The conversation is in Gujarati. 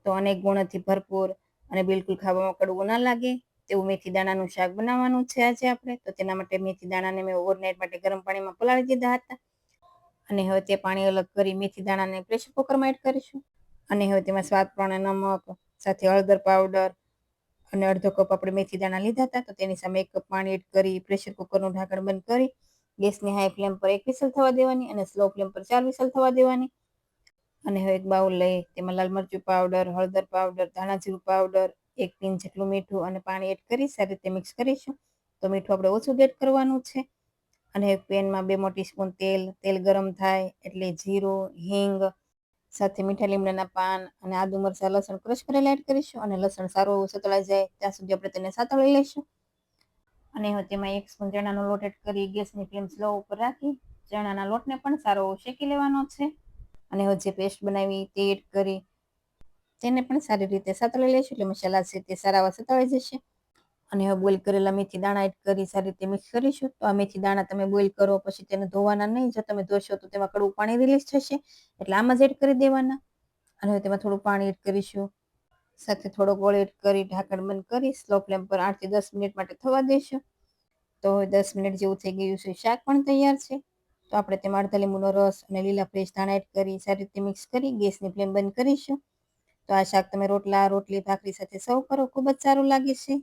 તો અનેક ગુણોથી ભરપૂર અને બિલકુલ ખાવામાં કડવું ના લાગે તેવું મેથી દાણાનું શાક બનાવવાનું છે આજે આપણે. તો તેના માટે મેથી દાણાને મેં ઓવરનાઇટ માટે ગરમ પાણીમાં પલાળી દીધા હતા. અને હવે તે પાણી અલગ કરી મેથી દાણાને પ્રેશર કુકરમાં એડ કરીશું. અને હવે તેમાં સ્વાદ પ્રમાણે નમક સાથે હળદર પાવડર અને અડધો કપ આપણે મેથી દાણા લીધા હતા. તો તેની સામે 1 કપ પાણી એડ કરી પ્રેશર કુકરનું ઢાંકણ બંધ કરી ગેસની હાઈ ફ્લેમ પર 1 વિસલ થવા દેવાની અને સ્લો ફ્લેમ પર 4 વિસલ થવા દેવાની. અને હવે એક બાઉલ લઈ તેમાં લાલ મરચું પાવડર, હળદર પાવડર, ધાણા જીરું પાવડર, 1 પિંચ જેટલું મીઠું અને પાણી એડ કરી સારી રીતે મિક્સ કરીશું. તો મીઠું આપણે ઓછું એડ કરવાનું છે. અને એક પેનમાં 2 મોટી સ્પૂન તેલ ગરમ થાય એટલે જીરું, હિંગ સાથે મીઠા લીમડાના પાન અને આદુ મરચાં લસણ ક્રશ કરેલા એડ કરીશું. અને લસણ સારું એવું સતળાઈ જાય ત્યાં સુધી આપણે તેને સાતળી લઈશું. અને હવે તેમાં 1 સ્પૂન ચણાનો લોટ એડ કરી ગેસની ફ્લેમ સ્લો ઉપર રાખી ચણાના લોટને પણ સારો શેકી લેવાનો છે. અને હવે જે પેસ્ટ બનાવી તે એડ કરી તેને પણ સારી રીતે સાતળી લઈશું એટલે મસાલા છે તે સારા એવા સતળાઈ જશે. અને હવે બોઇલ કરેલા મેથી દાણા એડ કરી સારી રીતે મિક્સ કરીશું. તો આ મેથી દાણા તમે બોઇલ કરો પછી તેને ધોવાના નહીં. જો તમે ધોશો તો તેમાં કડવું પાણી રિલીઝ થશે એટલે આમ જ એડ કરી દેવાના. અને હવે તેમાં થોડું પાણી એડ કરીશું. સાથે થોડો ગોળ એડ કરી ઢાંકણ બંધ કરી સ્લો ફ્લેમ પર 8 થી 10 મિનિટ માટે થવા દઈશું. તો હવે 10 મિનિટ જેવું થઈ ગયું છે. શાક પણ તૈયાર છે. તો આપણે તેમાં અડધા લીંબુનો રસ અને લીલા ફ્રેશ ધાણા એડ કરી સારી રીતે મિક્સ કરી ગેસની ફ્લેમ બંધ કરીશું. તો આ શાક તમે રોટલા, રોટલી, ભાખરી સાથે સર્વ કરો ખૂબ જ સારું લાગે છે.